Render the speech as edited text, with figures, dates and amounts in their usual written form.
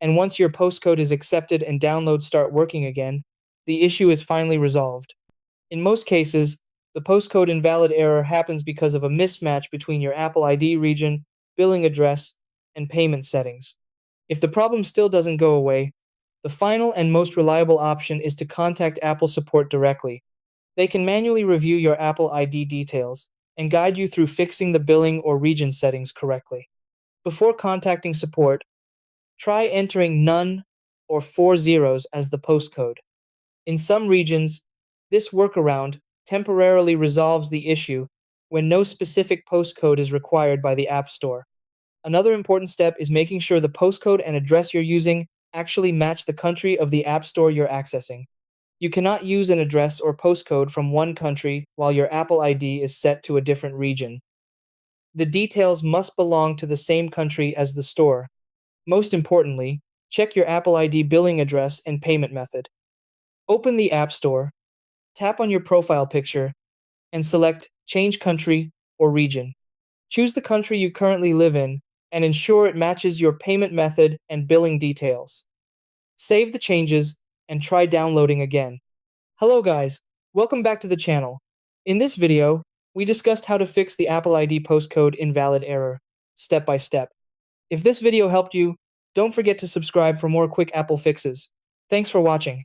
and once your postcode is accepted and downloads start working again, the issue is finally resolved. In most cases, the postcode invalid error happens because of a mismatch between your Apple ID region, billing address, and payment settings. If the problem still doesn't go away, the final and most reliable option is to contact Apple support directly. They can manually review your Apple ID details and guide you through fixing the billing or region settings correctly. Before contacting support, try entering none or 4 zeros as the postcode. In some regions, this workaround temporarily resolves the issue when no specific postcode is required by the App Store. Another important step is making sure the postcode and address you're using actually match the country of the App Store you're accessing. You cannot use an address or postcode from one country while your Apple ID is set to a different region. The details must belong to the same country as the store. Most importantly, check your Apple ID billing address and payment method. Open the App Store, tap on your profile picture, and select Change Country or Region. Choose the country you currently live in and ensure it matches your payment method and billing details. Save the changes and try downloading again. Hello guys, welcome back to the channel. In this video, we discussed how to fix the Apple ID postcode invalid error, step by step. If this video helped you, don't forget to subscribe for more quick Apple fixes. Thanks for watching.